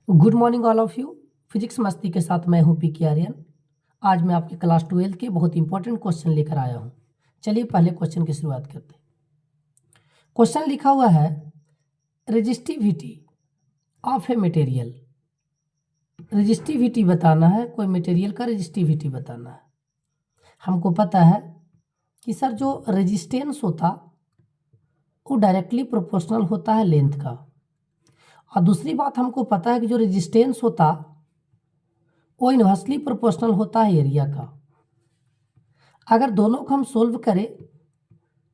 Good morning all of you. Physics मस्ती के साथ मैं हूं पी के आर्यन। आज मैं आपके क्लास 12 के बहुत इंपॉर्टेंट क्वेश्चन लेकर आया हूं। चलिए पहले क्वेश्चन की शुरुआत करते हैं। क्वेश्चन लिखा हुआ है resistivity of a material. Resistivity बताना है, कोई मटेरियल का रेजिस्टिविटी बताना है। हमको पता है कि सर जो रेजिस्टेंस होता वो डायरेक्टली प्रोपोर्शनल होता है लेंथ का, और दूसरी बात हमको पता है कि जो रेजिस्टेंस होता वो इन्वर्सली प्रोपोर्शनल होता है एरिया का। अगर दोनों को हम सोल्व करें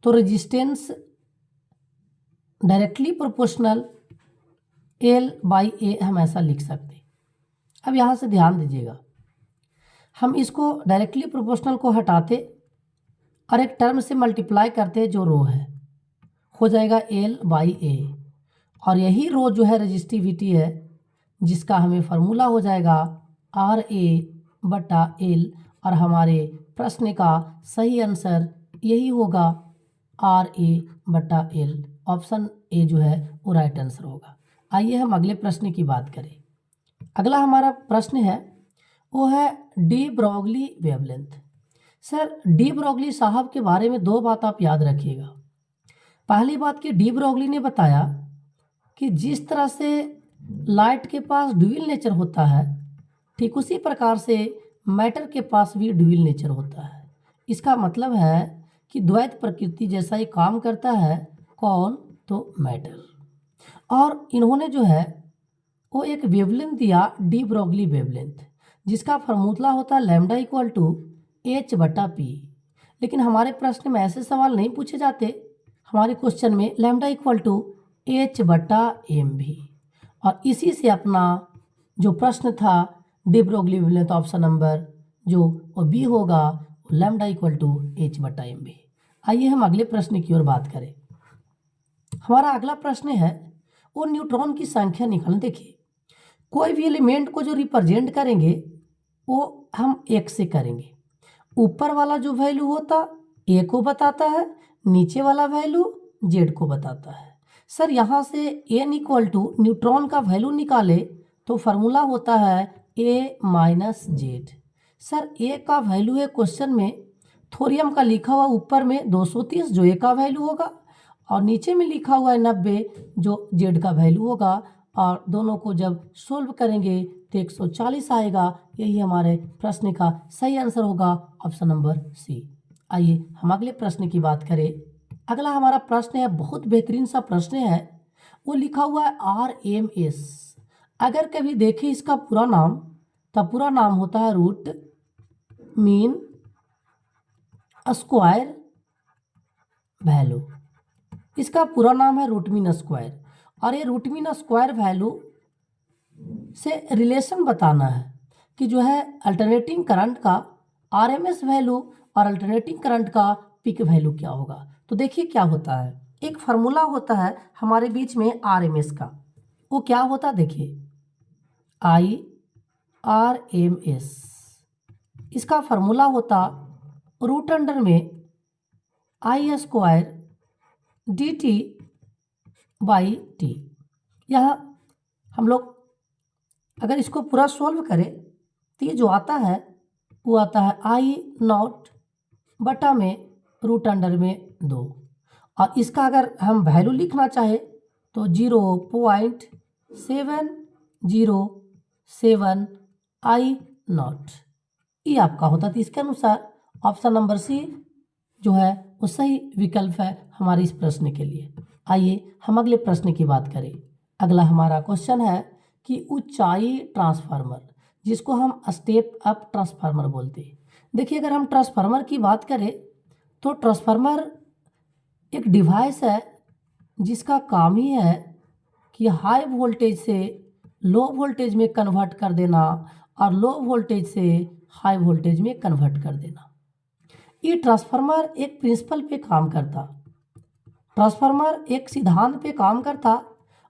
तो resistance directly proportional l by a हम ऐसा लिख सकते हैं। अब यहाँ से ध्यान दीजिएगा, हम इसको डायरेक्टली प्रोपोर्शनल को हटाते और एक टर्म से मल्टीप्लाई करते जो रो है, हो जाएगा एल बाई ए, और यही रो जो है रेजिस्टिविटी है, जिसका हमें फार्मूला हो जाएगा आर ए बटा एल, और हमारे प्रश्न का सही आंसर यही होगा आर ए बटा एल। ऑप्शन ए जो है वो राइट आंसर होगा। आइए हम अगले प्रश्न की बात करें। अगला हमारा प्रश्न है वो है de Broglie wavelength. Sir de Broglie साहब के बारे में दो बात आप याद रखिएगा। पहली बात कि डी ब्रोगली ने बताया कि जिस तरह से लाइट के पास ड्यूल नेचर होता है, ठीक उसी प्रकार से मैटर के पास भी ड्यूल नेचर होता है। इसका मतलब है कि द्वैत प्रकृति जैसा ही काम करता है। कौन? तो मैटर। और इन्होंने जो है वो एक वेवलेंथ दिया डी ब्रोगली वेवलेंथ, जिसका फार्मूला होता है लैम्डा इक्वल टू एच बटा पी। लेकिन हमारे प्रश्न में ऐसे सवाल नहीं पूछे जाते। हमारे क्वेश्चन में लैम्डा इक्वल टू एच बटा एम भी, और इसी से अपना जो प्रश्न था de Broglie wavelength option number जो वो बी होगा, लैम्डा इक्वल टू एच बटा एम भी। आइए हम अगले प्रश्न की ओर बात करें। हमारा अगला प्रश्न है वो न्यूट्रॉन की संख्या निकालना। देखिए, कोई भी एलिमेंट को जो रिप्रेजेंट करेंगे वो हम एक से करेंगे। ऊपर वाला जो वैल्यू होता ए को बताता है, नीचे वाला वैल्यू जेड को बताता है। सर यहाँ से एन इक्वल टू न्यूट्रॉन का वैल्यू निकाले तो फार्मूला होता है ए माइनस जेड। सर ए का वैल्यू है क्वेश्चन में थोरियम का लिखा हुआ ऊपर में 230 जो ए का वैल्यू होगा, और नीचे में लिखा हुआ है 90 जो जेड का वैल्यू होगा, और दोनों को जब सोल्व करेंगे तो 140 आएगा। यही हमारे प्रश्न का सही आंसर होगा, ऑप्शन नंबर सी। आइए हम अगले प्रश्न की बात करें। अगला हमारा प्रश्न है बहुत बेहतरीन सा प्रश्न है, वो लिखा हुआ है आर एम एस। अगर कभी देखें इसका पूरा नाम, तो पूरा नाम होता है रूट मीन स्क्वायर वैल्यू। इसका पूरा नाम है रूट मीन स्क्वायर, और ये रूट मीन स्क्वायर वैल्यू से रिलेशन बताना है कि जो है अल्टरनेटिंग करंट का आरएमएस वैल्यू और अल्टरनेटिंग करंट का पीक वैल्यू क्या होगा। तो देखिए क्या होता है, एक फार्मूला होता है हमारे बीच में आरएमएस का, वो क्या होता देखिए आई आर एम एस। इसका फार्मूला होता रूट अंडर में I square d t by t. यहाँ हम लोग अगर इसको पूरा सोल्व करें तो ये जो आता है वो आता है आई नॉट बटा में रूट अंडर में 2, और इसका अगर हम वैल्यू लिखना चाहे तो 0.707 आई नॉट, ये आपका होता। तो इसके अनुसार ऑप्शन नंबर सी जो है वो सही विकल्प है हमारे इस प्रश्न के लिए। आइए हम अगले प्रश्न की बात करें। अगला हमारा क्वेश्चन है कि ऊंचाई ट्रांसफार्मर, जिसको हम स्टेप अप ट्रांसफार्मर बोलते हैं। देखिए, अगर हम ट्रांसफार्मर की बात करें तो ट्रांसफार्मर एक डिवाइस है जिसका काम ही है कि हाई वोल्टेज से लो वोल्टेज में कन्वर्ट कर देना, और लो वोल्टेज से हाई वोल्टेज में कन्वर्ट कर देना। ये ट्रांसफार्मर एक प्रिंसिपल पे काम करता, ट्रांसफार्मर एक सिद्धांत पे काम करता।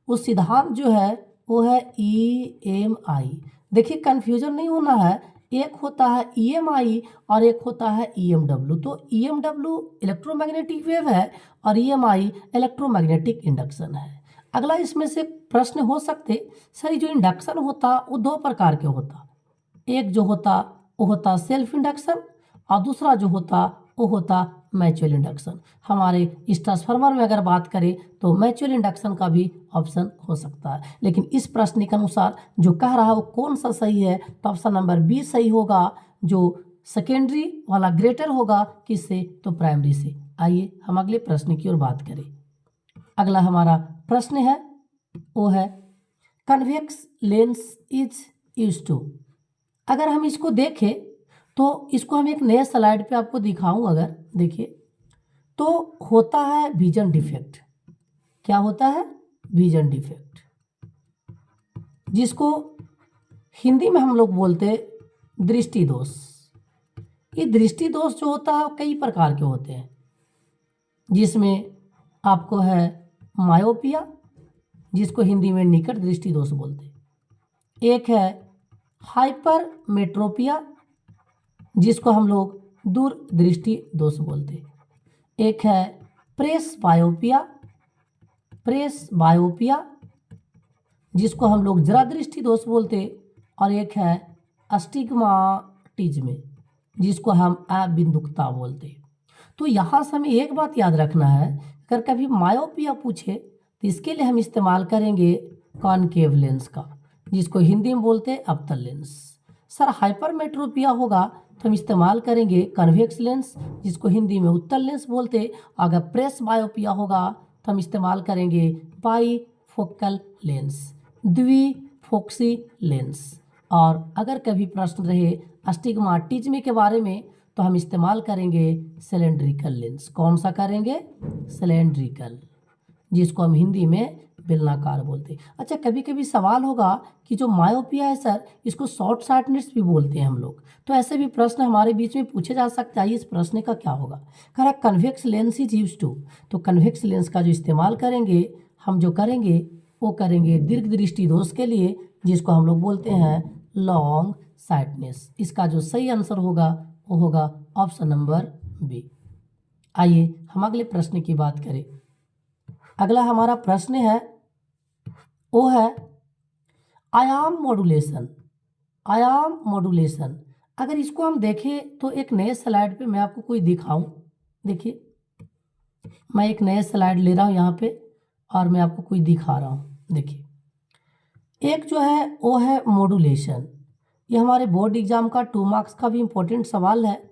उस सिद्धांत जो है वो है EMI। देखिए कंफ्यूजन नहीं होना है, एक होता है EMI और एक होता है EMW। तो EMW इलेक्ट्रोमैग्नेटिक वेव है और EMI इलेक्ट्रोमैग्नेटिक इंडक्शन है। अगला इसमें से प्रश्न हो सकते, सर जो इंडक्शन होता वो दो प्रकार के होता, एक जो होता वो होता सेल्फ इंडक्शन और दूसरा जो होता वो होता म्यूचुअल इंडक्शन। हमारे इस ट्रांसफार्मर में अगर बात करें तो म्यूचुअल इंडक्शन का भी ऑप्शन हो सकता है, लेकिन इस प्रश्न के अनुसार जो कह रहा है वो कौन सा सही है, तो ऑप्शन नंबर बी सही होगा, जो सेकेंडरी वाला ग्रेटर होगा किससे, तो प्राइमरी से। आइए हम अगले प्रश्न की ओर बात करें। अगला हमारा प्रश्न है वो है convex lens is use to. अगर हम इसको देखें तो इसको हम एक नए स्लाइड पे आपको दिखाऊं, अगर देखिए तो होता है विजन डिफेक्ट। क्या होता है? विजन डिफेक्ट, जिसको हिंदी में हम लोग बोलते दृष्टि दोष। ये दृष्टि दोष जो होता है कई प्रकार के होते हैं, जिसमें आपको है मायोपिया, जिसको हिंदी में निकट दृष्टि दोष बोलते। एक है हाइपरमेट्रोपिया, जिसको हम लोग दूर दृष्टि दोष बोलते। एक है प्रेस बायोपिया, जिसको हम लोग जरा दृष्टि दोष बोलते। और एक है अस्टिग्माटिज्म, जिसको हम अबिंदुकता बोलते। तो यहाँ से हमें एक बात याद रखना है, अगर कभी मायोपिया पूछे तो इसके लिए हम इस्तेमाल करेंगे कॉनकेव लेंस का, जिसको हिंदी में बोलते हैं अवतल लेंस। सर हाइपरमेट्रोपिया होगा तो हम इस्तेमाल करेंगे कन्वेक्स लेंस, जिसको हिंदी में उत्तल लेंस बोलते। अगर प्रेस बायोपिया होगा तो हम इस्तेमाल करेंगे बाईफोकल लेंस, द्विफोक्सी लेंस। और अगर कभी प्रश्न रहे अस्टिग्माटिज्म के बारे में तो हम इस्तेमाल करेंगे सिलेंड्रिकल लेंस। कौन सा करेंगे? सिलेंड्रिकल, जिसको हम हिंदी में बेलनाकार बोलते। अच्छा, कभी कभी सवाल होगा कि जो मायोपिया है सर, इसको शॉर्ट साइटनेस भी बोलते हैं हम लोग, तो ऐसे भी प्रश्न हमारे बीच में पूछे जा सकते हैं। इस प्रश्न का क्या होगा? कह रहा convex lens is used to, तो कन्वेक्स लेंस का जो इस्तेमाल करेंगे हम जो करेंगे वो करेंगे दीर्घ दृष्टि दोष के लिए, जिसको हम लोग बोलते हैं लॉन्ग साइटनेस। इसका जो सही आंसर होगा वो होगा ऑप्शन नंबर बी। आइए हम अगले प्रश्न की बात करें। अगला हमारा प्रश्न है वो है आयाम मॉड्यूलेशन। अगर इसको हम देखें तो एक नए स्लाइड पे मैं आपको कोई दिखाऊं। देखिए मैं एक नए स्लाइड ले रहा हूं यहाँ पे और मैं आपको कोई दिखा रहा हूं। देखिए एक जो है वो है मॉड्यूलेशन। ये हमारे बोर्ड एग्जाम का 2 मार्क्स का भी इम्पोर्टेंट सवाल है।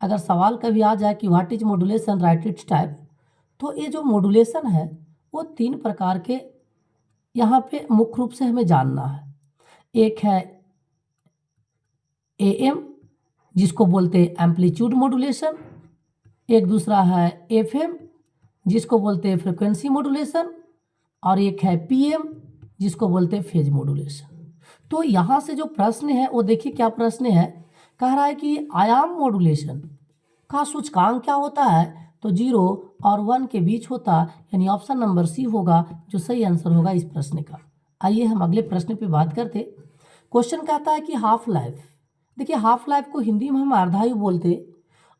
अगर सवाल कभी आ जाए कि what is modulation, right it's type, तो ये जो मॉड्यूलेशन है वो 3 प्रकार के यहाँ पे मुख्य रूप से हमें जानना है। एक है AM, जिसको बोलते हैं एम्पलीट्यूड मॉड्यूलेशन। एक दूसरा है FM, जिसको बोलते हैं फ्रिक्वेंसी मॉड्यूलेशन। और एक है PM, जिसको बोलते हैं फेज मॉड्यूलेशन। तो यहाँ से जो प्रश्न है वो देखिए क्या प्रश्न है। कह रहा है कि आयाम मॉड्यूलेशन का सूचकांक क्या होता है, तो 0 और 1 के बीच होता, यानी ऑप्शन नंबर सी होगा जो सही आंसर होगा इस प्रश्न का। आइए हम अगले प्रश्न पे बात करते। क्वेश्चन कहता है कि हाफ लाइफ। देखिए हाफ लाइफ को हिंदी में हम अर्धायु बोलते,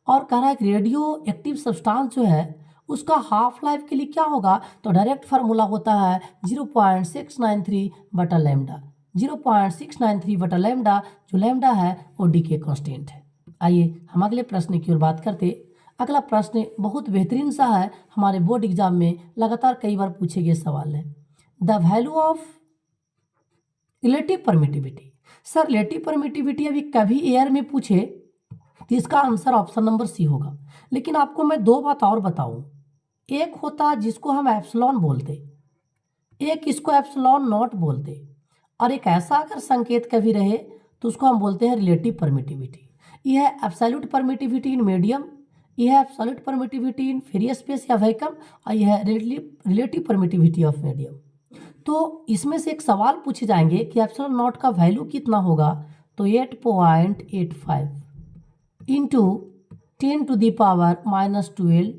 और कह रहा है कि रेडियो एक्टिव सब्सटेंस जो है उसका हाफ लाइफ के लिए क्या होगा, तो डायरेक्ट फार्मूला होता है 0.693 बटा लैम्डा। 0.693 बटा लैम्डा, जो लैम्डा है वो डीके कांस्टेंट है। आइए हम अगले प्रश्न की ओर बात करते। अगला प्रश्न बहुत बेहतरीन सा है, हमारे बोर्ड एग्जाम में लगातार कई बार पूछे गए सवाल है। The value of relative permittivity. Sir relative permittivity अभी कभी एयर में पूछे तो इसका आंसर ऑप्शन नंबर सी होगा। लेकिन आपको मैं 2 बात और बताऊं। एक होता जिसको हम एप्सिलॉन बोलते, एक इसको एप्सिलॉन नॉट बोलते, और एक ऐसा अगर संकेत कभी रहे तो उसको हम बोलते हैं रिलेटिव परमिटिविटी। यह है एब्सोल्यूट परमिटिविटी इन मीडियम, यह है absolute permittivity in free space या वैक्यूम, और यह है रिलेटिव परमिटिविटी ऑफ मीडियम। तो इसमें से एक सवाल पूछे जाएंगे कि एप्सिलॉन नॉट का वैल्यू कितना होगा, तो 8.85 इंटू 10⁻⁻12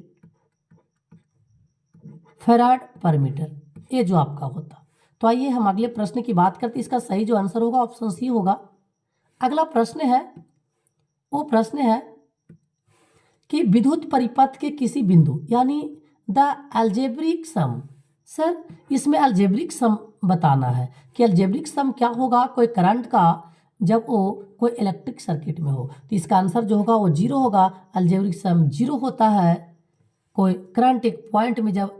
फैराड पर मीटर, ये जो आपका होता। तो आइए हम अगले प्रश्न की बात करते। इसका सही जो आंसर होगा ऑप्शन सी होगा। अगला प्रश्न है वो प्रश्न है कि विद्युत परिपथ के किसी बिंदु, यानी द अलजेब्रिक सम सर इसमें अलजेब्रिक सम बताना है कि अलजेब्रिक सम क्या होगा, कोई करंट का जब वो कोई इलेक्ट्रिक सर्किट में हो तो इसका आंसर जो होगा वो जीरो होगा। अलजेब्रिक सम जीरो होता है कोई करंट एक पॉइंट में जब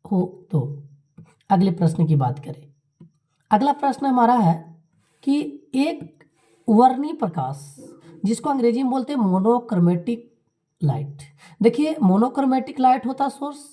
हो तो। अगले प्रश्न की बात करें, अगला प्रश्न हमारा है कि एक वर्णीय प्रकाश जिसको अंग्रेजी में बोलते हैं मोनोक्रोमेटिक लाइट। देखिए मोनोक्रोमेटिक लाइट होता सोर्स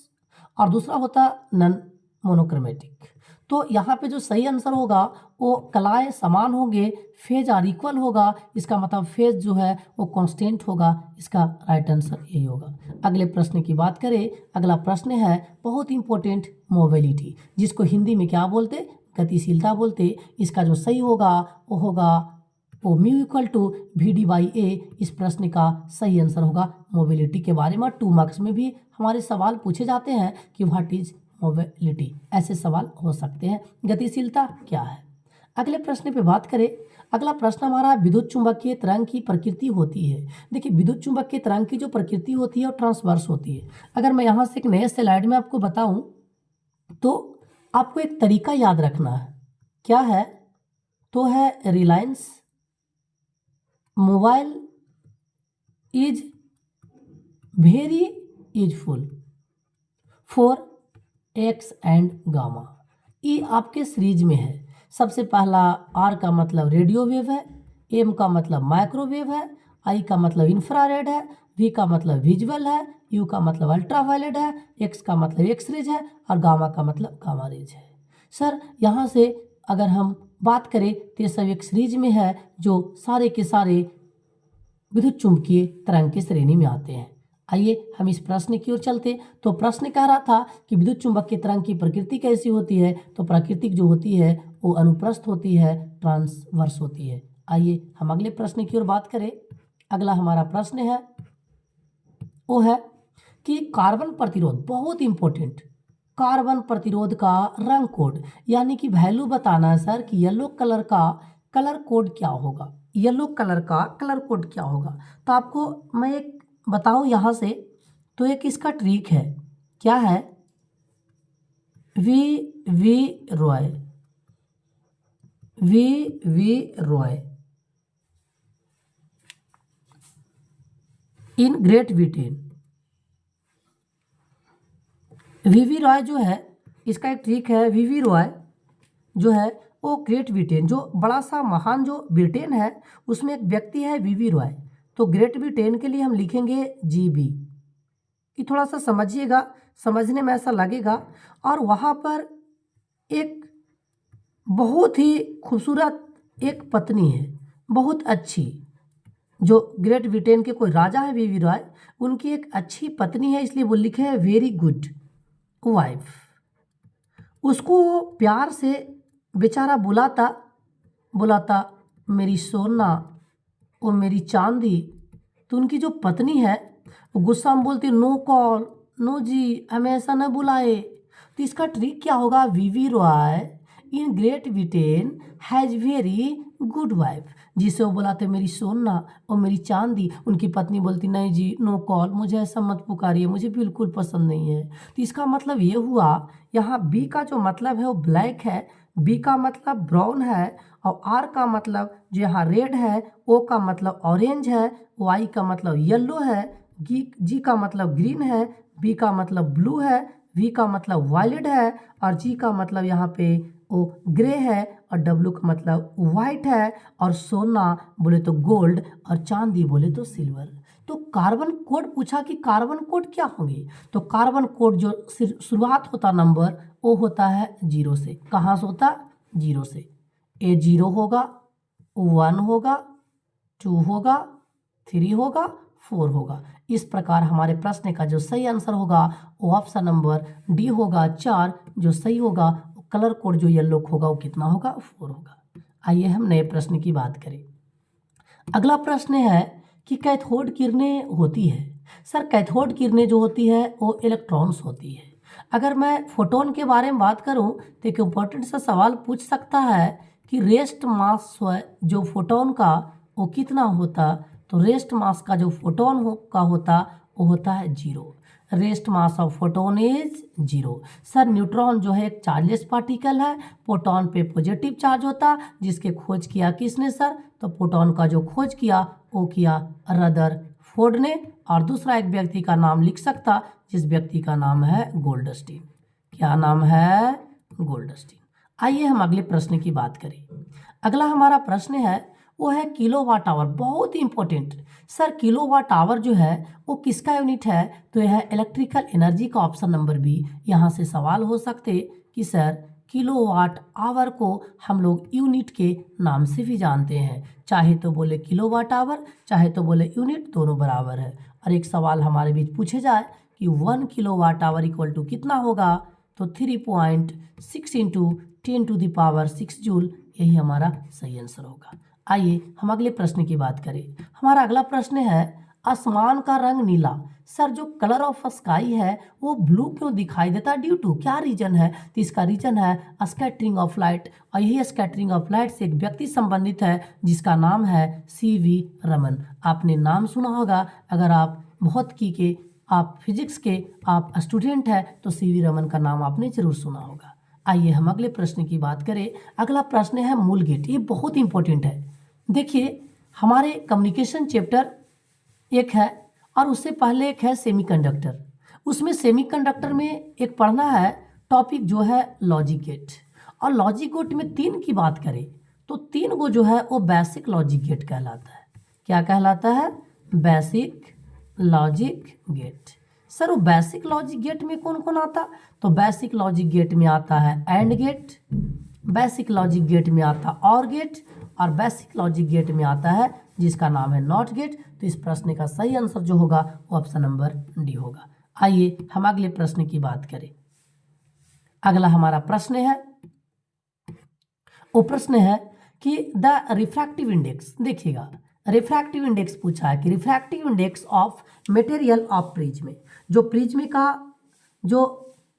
और दूसरा होता नॉन मोनोक्रोमेटिक। तो यहाँ पे जो सही आंसर होगा वो कलाएं समान होंगे, फेज आर इक्वल होगा, इसका मतलब फेज जो है वो कांस्टेंट होगा, इसका राइट आंसर यही होगा। अगले प्रश्न की बात करें, अगला प्रश्न है बहुत इंपॉर्टेंट, मोबिलिटी जिसको हिंदी में क्या बोलते, गतिशीलता बोलते। इसका जो सही होगा वो होगा वो mu equal to we d by a. इस प्रश्न का सही आंसर होगा। मोबिलिटी के बारे में 2 मार्क्स में भी हमारे सवाल पूछे जाते हैं कि व्हाट इज मोबिलिटी, ऐसे सवाल हो सकते हैं। गतिशीलता क्या है। अगले प्रश्न पे बात करें, अगला प्रश्न हमारा विद्युत चुंबकीय तरंग की प्रकृति होती है। देखिए विद्युत चुंबकीय तरंग की जो प्रकृति होती है वो ट्रांसवर्स होती है। अगर मैं यहाँ से एक नए स्लाइड में आपको बताऊँ तो आपको एक तरीका याद रखना है, क्या है तो है Reliance mobile is very useful for x and gamma. ये आपके सीरीज में है। सबसे पहला आर का मतलब रेडियो वेव है, एम का मतलब माइक्रोवेव है, आई का मतलब इंफ्रारेड है, वी का मतलब विजुअल है, यू का मतलब अल्ट्रावायलेट है, एक्स का मतलब एक्स रेज है और गामा का मतलब गामा रेज है। सर यहाँ से अगर हम बात करें तो ये सब एक सीरीज में है जो सारे के सारे विद्युत चुंबकीय तरंग की श्रेणी में आते हैं। आइए हम इस प्रश्न की ओर चलते। तो प्रश्न कह रहा था कि विद्युत चुंबकीय तरंग की प्रकृति कैसी होती है, तो प्राकृतिक जो होती है वो अनुप्रस्थ होती है, ट्रांसवर्स होती है। आइए हम अगले प्रश्न की ओर बात करें। अगला हमारा प्रश्न है वो है कि कार्बन प्रतिरोध, बहुत इंपॉर्टेंट, कार्बन प्रतिरोध का रंग कोड यानी कि वैल्यू बताना है सर कि येलो कलर का कलर कोड क्या होगा, येलो कलर का कलर कोड क्या होगा। तो आपको मैं एक बताऊं यहाँ से, तो एक इसका ट्रिक है, क्या है, V V Roy, V V Roy in Great Britain. VV Roy जो है इसका एक ट्रिक है, वीवी रॉय जो है वो ग्रेट ब्रिटेन, जो बड़ा सा महान जो ब्रिटेन है उसमें एक व्यक्ति है वीवी रॉय। तो ग्रेट ब्रिटेन के लिए हम लिखेंगे जीबी। ये थोड़ा सा समझिएगा, समझने में ऐसा लगेगा। और वहाँ पर एक बहुत ही खूबसूरत एक पत्नी है, बहुत अच्छी, जो ग्रेट ब्रिटेन के कोई राजा है वीवी रॉय, उनकी एक अच्छी पत्नी है, इसलिए वो लिखे है वेरी गुड वाइफ। उसको प्यार से बेचारा बुलाता बुलाता मेरी सोना, वो मेरी चांदी। तो उनकी जो पत्नी है वो गुस्सा में बोलती नो कॉल, नो जी हमें ऐसा न बुलाए। तो इसका ट्रिक क्या होगा, VV Roy in Great Britain has very good wife, जिसे वो बुलाते मेरी सोना और मेरी चांदी। उनकी पत्नी बोलती नहीं जी नो कॉल, मुझे ऐसा मत पुकारिए, मुझे बिल्कुल पसंद नहीं है। तो इसका मतलब ये हुआ, यहाँ बी का जो मतलब है वो ब्लैक है, बी का मतलब ब्राउन है, और आर का मतलब जो यहाँ रेड है, ओ का मतलब ऑरेंज है, वाई का मतलब येलो है, जी का मतलब ग्रीन है, बी का मतलब ब्लू है, वी का मतलब वायलेट है, और जी का मतलब यहाँ पे वो ग्रे है, और डब्लू का मतलब वाइट है, और सोना बोले तो गोल्ड, और चांदी बोले तो सिल्वर। तो कार्बन कोड पूछा कि कार्बन कोड क्या होंगे, तो कार्बन कोड जो शुरुआत होता नंबर वो होता है 0 से। कहाँ से होता, 0 से। ए 0 होगा, 1 होगा, 2 होगा, 3 होगा, 4 होगा। इस प्रकार हमारे प्रश्न का जो सही आंसर होगा वो ऑप्शन नंबर डी होगा 4। जो सही होगा कलर कोड जो येलो होगा वो कितना होगा, 4 होगा। आइए हम नए प्रश्न की बात करें। अगला प्रश्न है कि कैथोड किरणें होती है। सर कैथोड किरणें जो होती है वो इलेक्ट्रॉन्स होती है। अगर मैं फोटोन के बारे में बात करूं तो एक इम्पोर्टेंट सा सवाल पूछ सकता है कि रेस्ट मास जो फोटोन का वो कितना होता, तो रेस्ट मास का जो फोटोन का होता वो होता है 0। Rest mass of photon is 0। Sir neutron जो है एक चार्जलेस पार्टिकल है, प्रोटॉन पे पॉजिटिव चार्ज होता, जिसके खोज किया किसने सर? तो प्रोटॉन का जो खोज किया वो किया रदरफोर्ड ने, और दूसरा एक व्यक्ति का नाम लिख सकता, जिस व्यक्ति का नाम है गोल्डस्टीन। क्या नाम है? गोल्डस्टीन। आइए हम अगले प्रश्न की बात करें। अगला हमारा प्रश्न है वो है किलोवाट आवर, बहुत ही इंपॉर्टेंट। सर किलोवाट आवर जो है वो किसका यूनिट है? तो यह है इलेक्ट्रिकल एनर्जी का। Option number B. यहाँ से सवाल हो सकते कि सर किलोवाट आवर को हम लोग यूनिट के नाम से भी जानते हैं, चाहे तो बोले किलोवाट आवर, चाहे तो बोले यूनिट, दोनों बराबर है। और एक सवाल हमारे बीच पूछे जाए कि 1 किलोवाट आवर इक्वल टू कितना होगा? तो 3.6 इंटू 10⁻6 जूल, यही हमारा सही आंसर होगा। आइए हम अगले प्रश्न की बात करें। हमारा अगला प्रश्न है आसमान का रंग नीला। सर जो कलर ऑफ स्काई है वो ब्लू क्यों दिखाई देता है? ड्यू टू क्या रीजन है? तो इसका रीजन है स्कैटरिंग ऑफ लाइट, और यही स्कैटरिंग ऑफ लाइट से एक व्यक्ति संबंधित है जिसका नाम है सीवी रमन। आपने नाम सुना होगा, अगर आप भौतिकी के, आप फिजिक्स के आप स्टूडेंट हैं तो सीवी रमन का नाम आपने जरूर सुना होगा। आइए हम अगले प्रश्न की बात करें। अगला प्रश्न है मूल गेट, ये बहुत इंपॉर्टेंट है। देखिए हमारे कम्युनिकेशन चैप्टर एक है और उससे पहले एक है सेमीकंडक्टर। उसमें सेमीकंडक्टर में एक पढ़ना है टॉपिक जो है लॉजिक गेट, और लॉजिक गेट में 3 की बात करें तो 3 को जो है वो बेसिक लॉजिक गेट कहलाता है। क्या कहलाता है? Basic logic gate. सर वो बेसिक लॉजिक गेट में कौन कौन आता? तो बेसिक लॉजिक गेट में आता है AND gate, basic logic gate में आता और गेट, और बेसिक लॉजिक गेट में आता है जिसका नाम है नॉट गेट। तो इस प्रश्न का सही आंसर जो होगा वो ऑप्शन नंबर डी होगा। आइए हम अगले प्रश्न की बात करें। अगला हमारा प्रश्न है वो प्रश्न है कि द रिफ्रैक्टिव इंडेक्स, देखिएगा रिफ्रैक्टिव इंडेक्स पूछा है कि refractive index of material of prism, जो प्रिज्म का जो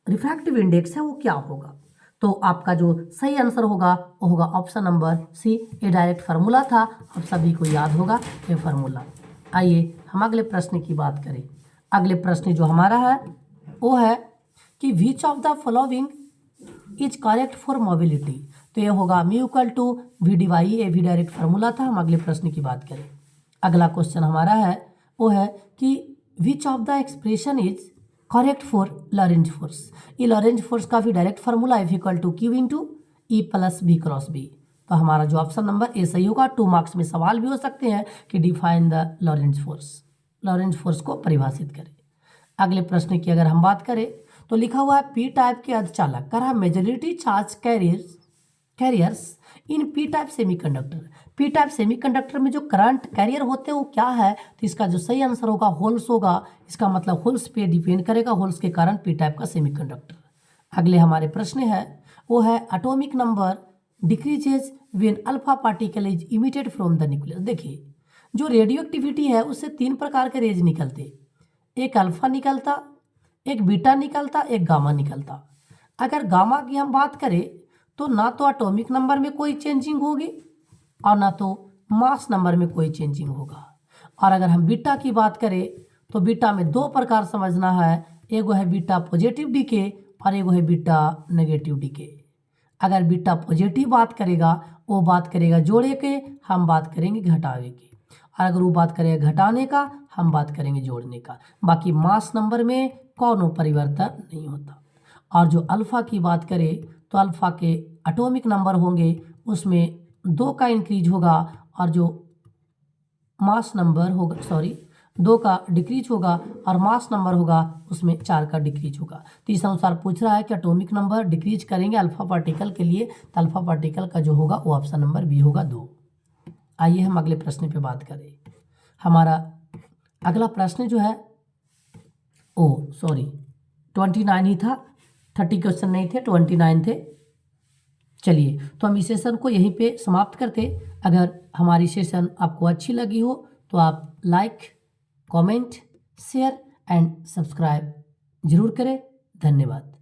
रिफ्रैक्टिव इंडेक्स है वो क्या होगा? तो आपका जो सही आंसर होगा वो होगा ऑप्शन नंबर सी। ये डायरेक्ट फार्मूला था, आप सभी को याद होगा ये फार्मूला। आइए हम अगले प्रश्न की बात करें। अगले प्रश्न जो हमारा है वो है कि which of the following is correct for mobility. तो ये होगा mu equal to we D Y, ये भी डायरेक्ट फार्मूला था। हम अगले प्रश्न की बात करें। अगला क्वेश्चन हमारा है वो है कि which of the expression is correct for Lorentz force. ये लॉरेंज फोर्स का भी direct formula F equal to Q into E plus B cross B. तो हमारा जो ऑप्शन नंबर ए सही होगा। 2 मार्क्स में सवाल भी हो सकते हैं कि define the Lorentz force, Lorentz force को परिभाषित करें। अगले प्रश्न की अगर हम बात करें तो लिखा हुआ है पी टाइप के अर्धचालक कर majority charge carriers in p type semiconductor. P type semiconductor में जो करंट कैरियर होते हैं वो क्या है? तो इसका जो सही आंसर होगा होल्स होगा। इसका मतलब होल्स पे डिपेंड करेगा, होल्स के कारण पी टाइप का सेमीकंडक्टर। अगले हमारे प्रश्न है वो है atomic number decreases when alpha particle is emitted from the nucleus. देखिए जो रेडियो एक्टिविटी है उससे 3 प्रकार के रेज निकलते, एक अल्फा निकलता, एक बीटा निकलता, एक गामा निकलता। अगर गामा की हम बात करें तो ना तो एटॉमिक नंबर में कोई चेंजिंग होगी और ना तो मास नंबर में कोई चेंजिंग होगा। और अगर हम बीटा की बात करें तो बीटा में 2 प्रकार समझना है, एगो है बीटा पॉजिटिव डीके और एगो है बीटा नेगेटिव डीके। अगर बीटा पॉजिटिव बात करेगा वो बात करेगा जोड़े के, हम बात करेंगे घटावे की, और अगर वो बात करेगा घटाने का हम बात करेंगे जोड़ने का। बाकी मास नंबर में कोनो परिवर्तन नहीं होता। और जो अल्फ़ा की बात करें तो अल्फ़ा के एटॉमिक नंबर होंगे उसमें 2 का इंक्रीज होगा, और जो मास नंबर होगा 2 का डिक्रीज होगा, और मास नंबर होगा उसमें 4 का डिक्रीज होगा। तो इस अनुसार पूछ रहा है कि एटॉमिक नंबर डिक्रीज करेंगे अल्फ़ा पार्टिकल के लिए, तो अल्फ़ा पार्टिकल का जो होगा वो ऑप्शन नंबर बी होगा 2। आइए हम अगले प्रश्न पे बात करें। हमारा अगला प्रश्न जो है 29 ही था, 30 क्वेश्चन नहीं थे, 29 थे। चलिए तो हम इस सेशन को यहीं पे समाप्त करते। अगर हमारी सेशन आपको अच्छी लगी हो तो आप like, comment, share and subscribe जरूर करें। धन्यवाद।